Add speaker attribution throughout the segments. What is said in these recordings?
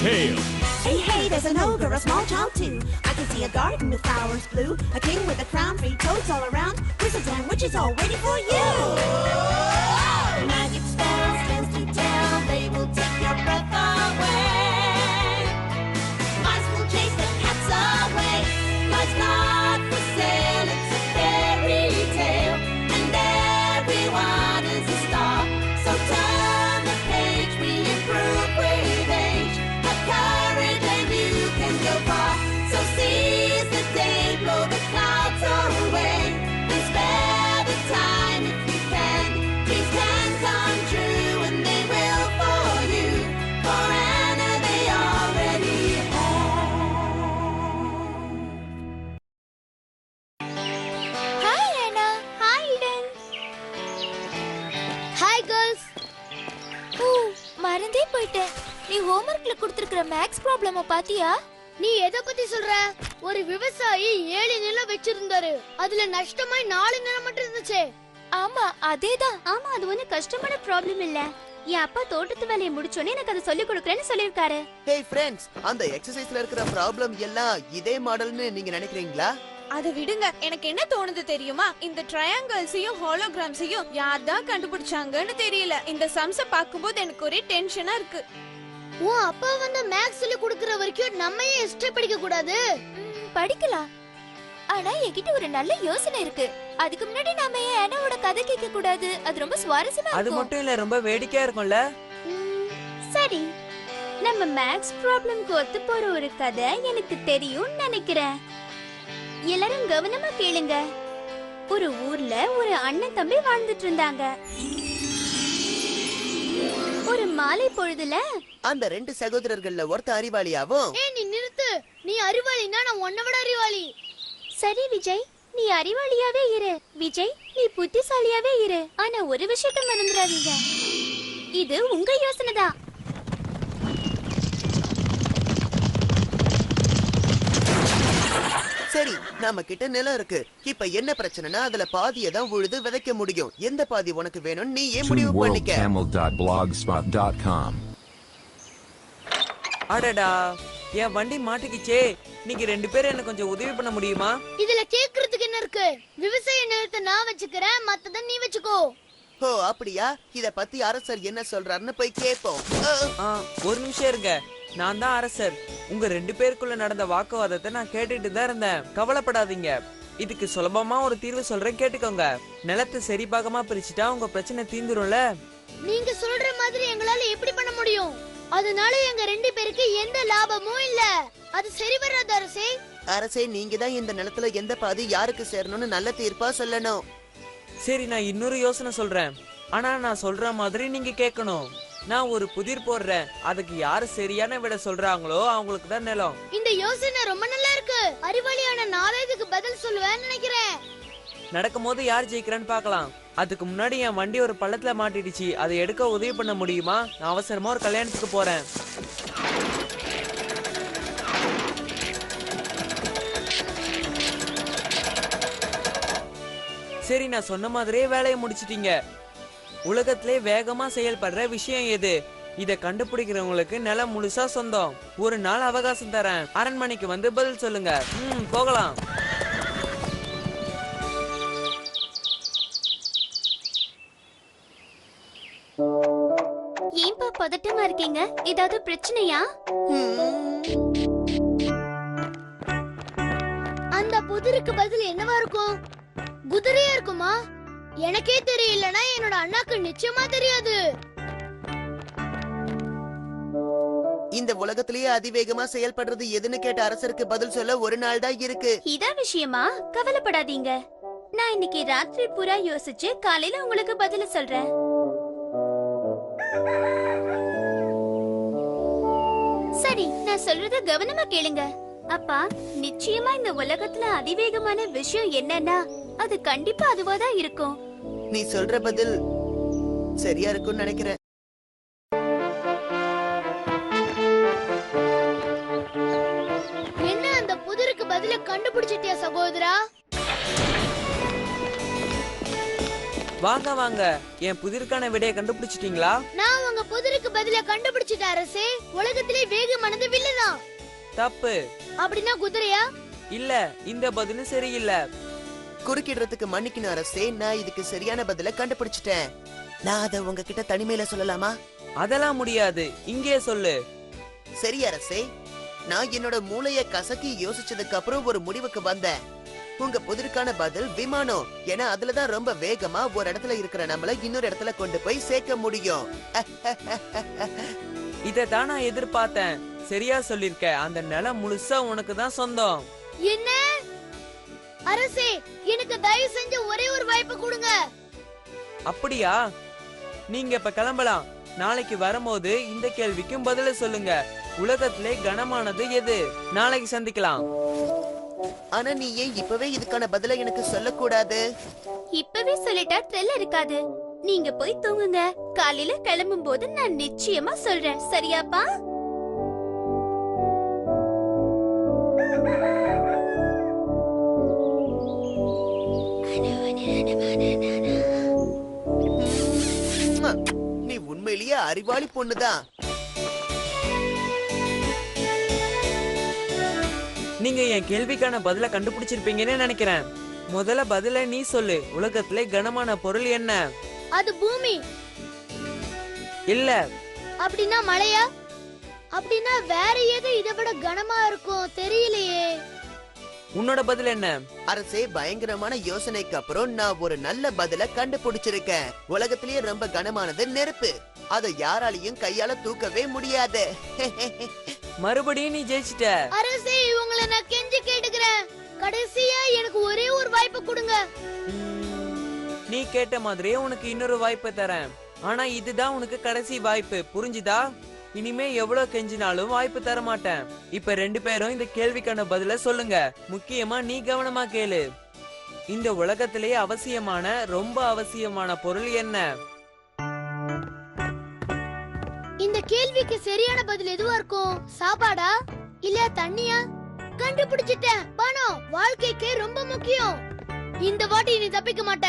Speaker 1: tale.
Speaker 2: Hey, hey, there's an ogre, a small child too. I can see a garden with flowers blue, a king with a crown, 3 toads all around, wizards and witches all waiting for you. Magic spells, tales to tell, they will take your breath away. Mice will chase the cats away. Life's not for sale, it's a fairy tale, and everyone is a star. So turn the page, we improve with age. Have courage and you can go far. So seize the day, blow the clouds away. Please spare the time if you can. Dreams can come true and they will for you. For Anna they already have.
Speaker 3: Hi Anna. Hi Eden. Hi girls. ஓ மறந்தே போயிட்டேன். நீ ஹோம்வொர்க்ல கொடுத்திருக்கிற maths ப்ராப்ளம பாத்தியா?
Speaker 4: நீ எதை பத்தி சொல்ற? ஒரு விவசாயி 7 நிலம் வச்சிருந்தாரு. அதுல நஷ்டமாய் 4 நிலம் மட்டும் இருந்துச்சு.
Speaker 3: ஆமா அதேதான். ஆமா அது ஒண்ணு கஷ்டமான ப்ராப்ளம் இல்ல. என் அப்பா தோட்டத்து வேலையை முடிச்சோனே எனக்கு அதை சொல்லி கொடுக்கறேன்னு சொல்லிருக்காரு.
Speaker 5: ஹே ஃப்ரெண்ட்ஸ், அந்த எக்ஸசைஸ்ல இருக்கிற ப்ராப்ளம் எல்லாம் இதே மாடல்னு நீங்க நினைக்கிறீங்களா?
Speaker 6: அத விடுங்க. எனக்கு என்ன தோணுது தெரியுமா? இந்த ட்ரையாங்கிள்ஸையும் ஹாலோகிராம்ஸையும் யார் தான் கண்டுபிடிச்சாங்கன்னு தெரியல. இந்த சம்ஸ பாக்கும்போது எனக்கு ஒரே டென்ஷனா இருக்கு.
Speaker 4: உன் அப்பா வந்து மேக்ஸ் சொல்லி கொடுக்கற வரைக்கும் நம்ம ஏன் ஹிஸ்டரி படிக்க கூடாது?
Speaker 3: படிக்கலாம். ஆனா என்கிட்ட ஒரு நல்ல யோசனை இருக்கு. அதுக்கு முன்னாடி நாம ஏன் அண்ணாவோட கதை கேட்க கூடாது? அது ரொம்ப சுவாரஸ்யமா இருக்கும்.
Speaker 7: அது மட்டும் இல்ல, ரொம்ப வேடிக்கையா இருக்கும்ல.
Speaker 3: சரி, நம்ம மேக்ஸ் ப்ராப்ளம்க்கு ஒத்து போற ஒரு கதை எனக்கு தெரியும் நினைக்கிறேன். எல்லாரும் கவனமா கேளுங்க. ஒரு ஊர்ல ஒரு அண்ணன் தம்பி வாழ்ந்துட்டு இருந்தாங்க. ஒரு மாலை பொழுதுல
Speaker 5: அந்த 2 சகோதரர்கள்ல ஒருத்த அறிவாளியாவும்.
Speaker 4: ஏய் நீ நிறுத்து. நீ அறிவாளினா நான் உன்னை விட அறிவாளி.
Speaker 3: சரி விஜய், நீ அறிவாளியாவே இரு. விஜய், நீ புத்திசாலியாவே இரு. ஆனா ஒரு விஷயத்தை மறந்துடாதீங்க, இது உங்க யோசனை தான்.
Speaker 5: சரி, நாம கிட்ட நிலம் இருக்கு. இப்ப என்ன பிரச்சனைனா அதுல பாதியை தான் உழுது விதைக்க முடியும். எந்த பாதி உனக்கு வேணும் நீ ஏன் முடிவு பண்ணிக்க.
Speaker 1: ToonWorldCamel.blogspot.com.
Speaker 7: அடடா, என் வண்டி மாட்டிக்கிச்சே. நீங்க 2 பேரும் எனக்கு கொஞ்சம் உதவி பண்ண முடியுமா?
Speaker 4: இதுல கேக்குறதுக்கு என்ன இருக்கு? விவசாய நிலத்தை நான் வச்சுக்கிறேன், மத்தத நீ வச்சுக்கோ.
Speaker 5: ஓ அப்படியா? இத பத்தி அரசர் என்ன சொல்றாருன்னு போய் கேட்போம்.
Speaker 7: ஒரு நிமிஷம் இருங்க. நான் தான் அரசர். உங்க 2 பேருக்குள்ள நடந்த வாக்குவாதத்தை நான் கேட்டுட்டு தான் இருந்தேன். கவலைப்படாதீங்க. இதுக்கு சுலபமா ஒரு தீர்வு சொல்றேன், கேட்டுக்கோங்க. நிலத்தை சரி பாகமா பிரிச்சுட்டா உங்க பிரச்சனை தீந்துரும்ல.
Speaker 4: நீங்க சொல்ற மாதிரி எங்களால எப்படி பண்ண முடியும்? அதனால எங்க 2 பேருக்கு எந்த லாபமும் இல்ல. அது சரி வராது அரசே.
Speaker 5: அரசே, நீங்க தான் இந்த நிலத்துல எந்த பாதி யாருக்கு சேரணும்னு நல்ல தீர்ப்பா சொல்லணும்.
Speaker 7: சரி, நான் இன்னொரு யோசனை சொல்றேன். ஆனா நான் சொல்ற மாதிரி நீங்க கேட்கணும். நான் ஒரு புதிர் போடுறேன். அதுக்கு யாரு சரியான விட சொல்றாங்களோ அவங்களுக்கு தான் நிலம்.
Speaker 4: இந்த யோசனை ரொம்ப நல்லா இருக்கு. அறிவாளியான நானே இதுக்கு பதில் சொல்லுவேன்னு நினைக்கிறேன்.
Speaker 7: நடக்கும்போது யார் ஜெயிக்கிறான்னு பார்க்கலாம். அதுக்கு முன்னாடி என் வண்டி ஒரு பள்ளத்துல மாட்டிடுச்சு. அதை எடுக்க உதவி பண்ண முடியுமா? நான் அவசரமா ஒரு கல்யாணத்துக்கு போறேன். சரி, நான் சொன்ன மாதிரியே வேலையை முடிச்சிட்டீங்க. உலகத்திலே வேகமா செயல்படுற விஷயம் எது? இத கண்டுபிடிக்கிறவங்களுக்கு நிலம் முழுசா சொந்தம். ஒரு நாள் அவகாசம் தரேன். அரண்மனைக்கு வந்து பதில் சொல்லுங்க. போகலாம்.
Speaker 3: ஏன்பா பதட்டமா இருக்கீங்க? ஏதாவது பிரச்சனையா?
Speaker 4: அந்த புதிருக்கு பதில் என்னவா இருக்கும்? குதிரையா இருக்குமா? எனக்கே தெரியலனா என்னோட அண்ணாக்கு நிச்சயமா தெரியாது.
Speaker 5: இந்த உலகத்திலேயே அதிவேகமா செயல்படுறது எதுன்னு கேட்ட அரசருக்கு பதில் சொல்ல ஒரு நாள் தான் இருக்கு.
Speaker 3: இதான் விஷயமா? கவலைப்படாதீங்க. நான் இன்னைக்கு ராத்திரி பூரா யோசிச்சு காலையில உங்களுக்கு பதில சொல்றேன். சரி, நான் சொல்றத கவனமா கேளுங்க. அப்பா, நிச்சயமா இந்த உலகத்துல அதிவேகமான விஷயம் என்னன்னா அது கண்டிப்பா அதுவாதான் இருக்கும்.
Speaker 5: நீ சொல்ற பதில் சரியா இருக்கும்னு நினைக்கிறேன்.
Speaker 4: என்ன அந்த புதிருக்கு பதில கண்டுபிடிச்சிட்டியா சகோதரா?
Speaker 7: வாங்க வாங்க, என் புதிருக்கான விடையை கண்டுபிடிச்சிட்டீங்களா?
Speaker 4: நான் உங்க புதிருக்கு பதிலா கண்டுபிடிச்சிட்ட அரசே. உலகத்திலே வேகமானது வில்லுதான்.
Speaker 7: தப்பு.
Speaker 4: அப்படின்னா குதிரையா?
Speaker 7: இல்ல, இந்த பதிலும் சரியில்லை.
Speaker 5: குறுக்கிடுறதுக்கு மன்னிக்கணும் அரசே, நான் இதுக்கு சரியான பதில கண்டுபிடிச்சிட்டேன். நான் அதை உங்ககிட்ட தனிமையில சொல்லலாமா?
Speaker 7: அதெல்லாம் முடியாது, இங்கே சொல்லு.
Speaker 5: சரி அரசே, நான் என்னோட மூளைய கசக்கி யோசிச்சதுக்கு அப்புறம் ஒரு முடிவுக்கு வந்தேன். உங்க புதிருக்கான பதில் விமானம். ஏன்னா அதுலதான் ரொம்ப வேகமா ஒரு இடத்துல இருக்கிற நம்மள இன்னொரு இடத்துல கொண்டு போய் சேர்க்க முடியும்.
Speaker 7: இதத்தான் நான் எதிர்பார்த்தேன். சரியா சொல்லிருக்க. அந்த நிலம் முழுசா உனக்கு தான் சொந்தம்.
Speaker 4: என்ன அரசே, எனக்கு தயவு செஞ்சு ஒரே ஒரு வாய்ப்பு கொடுங்க.
Speaker 7: அப்படியா? நீங்க இப்ப கிளம்பலாம். நாளைக்கு வரும்போது இந்த கேள்விக்கும் பதில சொல்லுங்க. உலகத்திலே கனமானது எது? நாளைக்கு சந்திக்கலாம்.
Speaker 5: ஆனா நீ ஏன் இப்பவே இதுக்கான பதில எனக்கு சொல்லக்கூடாது?
Speaker 3: இப்பவே சொல்லிட்டா த்ரில் இருக்காது. நீங்க போய் தூங்குங்க. காலையில கிளம்பும் போது நான் நிச்சயமா சொல்றேன். சரியாப்பா?
Speaker 5: நீ உண்மையிலேயே அறிவாளி பொண்ணுதான்.
Speaker 7: நீங்க என் கேள்விக்கான பதில கண்டுபிடிச்சிருப்பீங்கன்னு நினைக்கிறேன். முதல்ல பதில நீ சொல்லு. உலகத்திலே கனமான பொருள் என்ன?
Speaker 4: அது பூமி.
Speaker 7: இல்ல.
Speaker 4: அப்படின்னா மலையா? அப்படின்னா வேற எது இதை விட கனமா இருக்கும்? தெரியலையே.
Speaker 7: உன்னோட பதில் என்ன?
Speaker 5: அரசே, பயங்கரமான யோசனைக்கு அப்புறம் நான் ஒரு நல்ல பதில கண்டுபிடிச்சிருக்கேன். உலகத்திலேயே ரொம்ப கனமானது நெருப்பு. அதை யாராலையும் கையால தூக்கவே முடியாது.
Speaker 7: மறுபடியும் நீ ஜெயிச்சிட்ட.
Speaker 4: அரசே, உங்களை நான் கெஞ்சி கேட்டுக்கிறேன். கடைசியா எனக்கு ஒரே ஒரு வாய்ப்பு கொடுங்க.
Speaker 7: நீ கேட்ட மாதிரியே உனக்கு இன்னொரு வாய்ப்பு தரேன். ஆனா இதுதான் உனக்கு கடைசி வாய்ப்பு. புரிஞ்சுதா? இனிமே எவ்வளவு கெஞ்சினாலும் வாய்ப்பு தர மாட்டேன். இப்ப ரெண்டு பேரும் இந்த கேள்விக்கான பதில சொல்லுங்க. முக்கியமா நீ கவனமா கேளு. இந்த உலகத்திலேயே அவசியமான, ரொம்ப அவசியமான பொருள் என்ன?
Speaker 4: இந்த கேள்விக்கு சரியான பதில் எதுவா இருக்கும்? சாப்பாடா இல்ல தண்ணியா? கண்டுபிடிச்சிட்டேன். பணம் வாழ்க்கைக்கு ரொம்ப முக்கியம். இந்த வாட்டி நீ தப்பிக்க மாட்ட.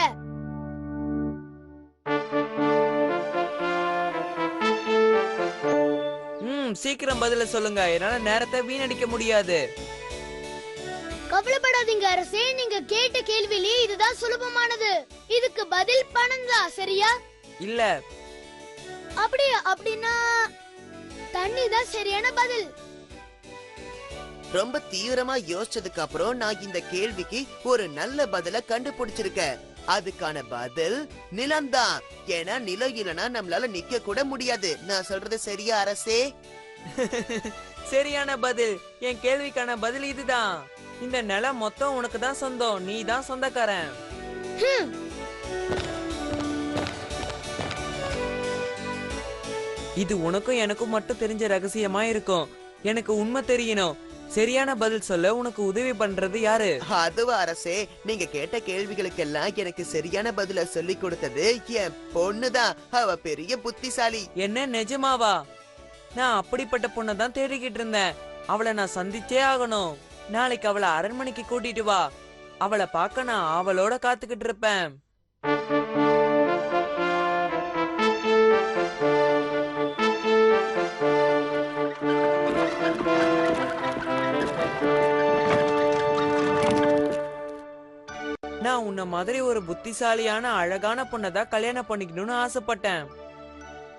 Speaker 7: சீக்கிரம் பதில சொல்லுங்க. என்னால நேரத்தை வீணடிக்க முடியாது.
Speaker 4: கவலைப்படாதீங்க அரசே, நீங்க கேட்ட கேள்வியிலே இதுதான் சுலபமானது. இதுக்கு பதில் பணம் தான். சரியா?
Speaker 7: இல்ல.
Speaker 4: அப்படின்னா தண்ணி தான் சரியான பதில்.
Speaker 5: ரொம்ப தீவிரமா யோசிச்சதுக்கு அப்புறம் நான் இந்த கேள்விக்கு ஒரு நல்ல பதில கண்டுபிடிச்சிருக்கேன். அதுக்கான பதில் நிலம்தான். ஏன்னா நிலம் இல்லனா நம்மளால நிக்க கூட முடியாது. நான் சொல்றது சரியா அரசே?
Speaker 7: சரியான பதில். என் கேள்விக்கான பதில் இதுதான். இந்த நிலம் மொத்தம் உனக்கு தான் சொந்தம். நீ தான் சொந்தக்காரன். இது உனக்கும் எனக்கும் மட்டும் தெரிஞ்ச ரகசியமா இருக்கும். எனக்கு உண்மை தெரியணும். சரியான பதில் சொல்ல உனக்கு உதவி பண்றது யாரு?
Speaker 5: அதுவா அரசே, நீங்க கேட்ட கேள்விகளுக்கெல்லாம் எனக்கு சரியான பதில சொல்லி கொடுத்தது என் பொண்ணுதான். அவ பெரிய புத்திசாலி.
Speaker 7: என்ன, நிஜமாவா? நான் அப்படிப்பட்ட பொண்ணை தான் தேடிக்கிட்டு இருந்தேன். அவளை நான் சந்திச்சே ஆகணும். நாளைக்கு அவளை அரண்மனைக்கு கூட்டிட்டு வா. அவளை பார்க்க நான் அவளோட காத்துக்கிட்டு இருப்பேன். நான் உன்ன மாதிரி ஒரு புத்திசாலியான அழகான பொண்ணதான் கல்யாணம் பண்ணிக்கணும்னு ஆசைப்பட்டேன்.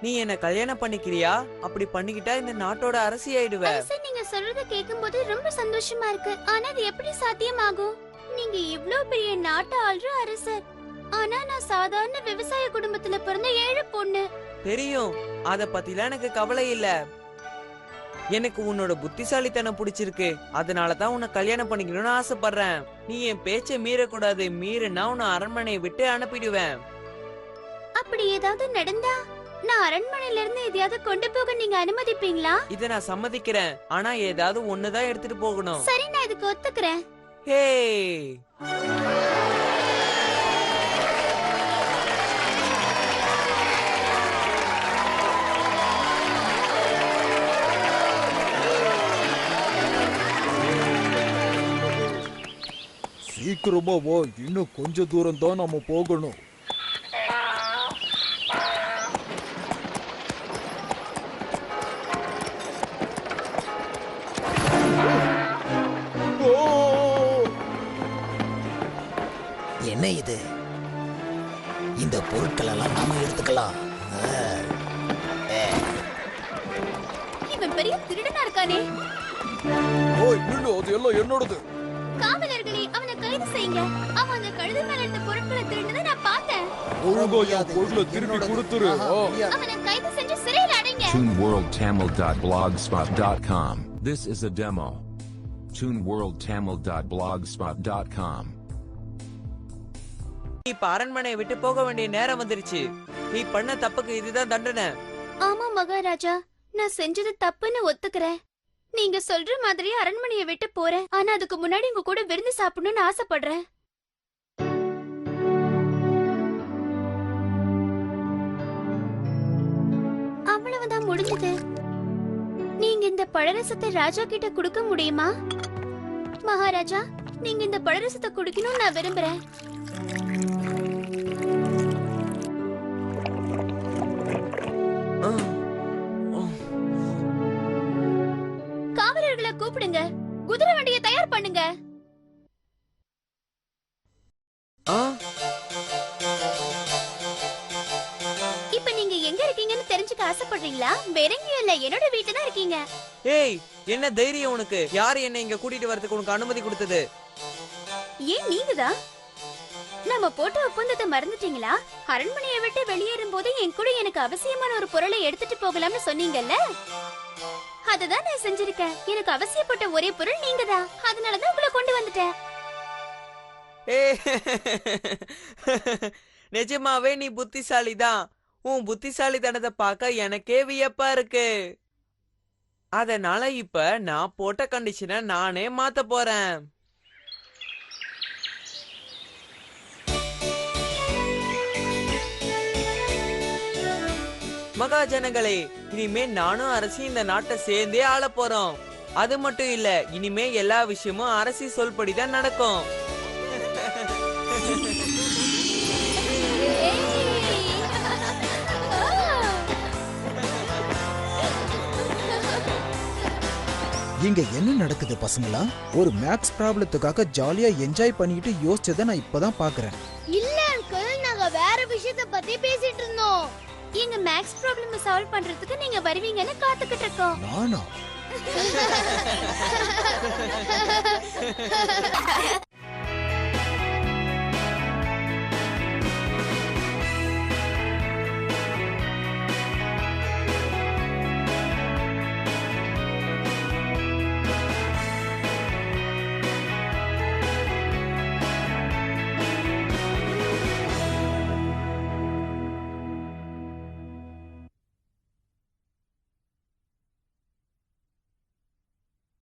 Speaker 7: நீ என்ன கல்யாணம் பண்ணிக்கிறியா? அப்படி பண்ணிக்கிட்டா இந்த நாட்டோட அரசி ஆயிடுவ.
Speaker 3: அரசே, நீங்க சொல்றத கேக்கும்போது ரொம்ப சந்தோஷமா இருக்கு. ஆனா அது எப்படி சாத்தியமாகும்? நீங்க இவ்ளோ பெரிய நாட்டை ஆள்ற அரசர். ஆனா நான் சாதாரண விவசாய குடும்பத்துல பிறந்த ஏழை பொண்ணு.
Speaker 7: தெரியும். அத பத்திலாம் எனக்கு கவலை இல்ல. எனக்கு உன்னோட புத்திசாலித்தனம் பிடிச்சிருக்கு. அதனாலதான் உன்னை கல்யாணம் பண்ணிக்கணும்னு ஆசைப்படுறேன். நீ என் பேச்ச மீறக்கூடாது. மீறினா உன்னை அரண்மனையை விட்டு அனுப்பிடுவேன்.
Speaker 3: அப்படி ஏதாவது நடந்தா நான் அரண்மனையில இருந்து எதையாவது கொண்டு போக நீங்க அனுமதிப்பீங்களா?
Speaker 7: இத நான் சம்மதிக்கிறேன். ஆனா ஏதாவது ஒண்ணுதான் எடுத்துட்டு போகணும்.
Speaker 3: சரி, நான் இதுக்கு ஒத்துக்கிறேன்.
Speaker 7: ஹே,
Speaker 8: சீக்கிரமா வா, இன்னும் கொஞ்ச தூரம் தான் நாம போகணும்.
Speaker 9: தானே இது. இந்த பொருட்கள் எல்லாம் நாம எடுத்துக்கலாம்.
Speaker 3: இவன் பெரிய திருடனா இருக்கானே.
Speaker 8: ஓய் நில்லு, அது எல்லாம் என்னோடது.
Speaker 3: காவலர்களே, அவனை கைது செய்யுங்க. அவன் அந்த கழுதை மேல இருந்த பொருட்களை திருடுனதை நான் பார்த்தேன்.
Speaker 8: ஒழுங்கா என் பொருளை திருப்பி கொடுத்துரு.
Speaker 3: அவனை கைது செஞ்சு சிறையில் அடைங்க.
Speaker 1: ToonWorldTamil.blogspot.com. This is a demo. ToonWorldTamil.blogspot.com.
Speaker 7: இப்ப அரண்மனையை விட்டு போக வேண்டிய நேரம் வந்துருச்சு. நீ பண்ண தப்புக்கு இதுதான் தண்டனை.
Speaker 3: ஆமா மகாராஜா, நான் செஞ்சது தப்புன்னு ஒத்துக்கிறேன். நீங்க சொல்ற மாதிரி அரண்மனையை விட்டு போறேன். ஆனா அதுக்கு முன்னாடி உங்க கூட விருந்து சாப்பிடணும்னு ஆசைப்படுறேன். அவ்வளவுதான் முடிஞ்சது. நீங்க இந்த பழரசத்தை ராஜா கிட்ட கொடுக்க முடியுமா? மகாராஜா, நீங்க இந்த பழரசத்தை குடிக்கணும்னு நான் விரும்புறேன். காவலர்களை கூப்பிடுங்க. குதிரை வண்டியை தயார் பண்ணுங்க. இப்ப நீங்க எங்க இருக்கீங்கன்னு தெரிஞ்சுக்க ஆசைப்படுறீங்களா? வேற எங்கேயும் இல்ல, என்னோட வீட்டுல தான் இருக்கீங்க.
Speaker 7: ஏய், என்ன தைரியம் உனக்கு? யாரு என்ன இங்க கூட்டிட்டு வரதுக்கு உனக்கு அனுமதி கொடுத்தது?
Speaker 3: ஏன் நீங்கதான்? நம்ம போட்ட ஒப்பந்தத்தை மறந்துட்டீங்களா? அரண்மனையை விட்டு வெளியேறும் போது என் கூட எனக்கு அவசியமான ஒரு பொருளை எடுத்துட்டு போகலாம்னு சொன்னீங்கல்ல, அததான் நான் செஞ்சிருக்கேன். எனக்கு அவசியப்பட்ட ஒரே பொருள் நீங்கதான். அதனாலதான் உங்களை கொண்டு வந்துட்டேன்.
Speaker 7: நிஜமாவே நீ புத்திசாலிதான். உன் புத்திசாலித்தனத்தை பார்க்க எனக்கே வியப்பா இருக்கு. அதனால இப்ப நான் போட்ட கண்டிஷனை நானே மாத்த போறேன். மகாஜனங்களே, இனிமே நானும் அரசி இந்த நாட்டை சேர்ந்தே ஆள போறோம். அது மட்டும் இல்ல, இனிமே எல்லா விஷயமும் அரசி சொல்படிதான் நடக்கும்.
Speaker 10: இங்க என்ன நடக்குது பசங்களா? ஒரு மேக்ஸ் ப்ராப்ளத்துக்காக ஜாலியா என்ஜாய் பண்ணிட்டு யோசிச்சதை நான் இப்பதான் பாக்குறேன்.
Speaker 4: இல்ல அங்கிள், நாங்க வேற விஷயத்த பத்தி பேசிட்டு இருந்தோம்.
Speaker 3: எங்க மேக்ஸ் ப்ராப்ளம் சால்வ் பண்றதுக்கு நீங்க வருவீங்கன்னு காத்துக்கிட்டு இருக்கோம்.
Speaker 10: நானா?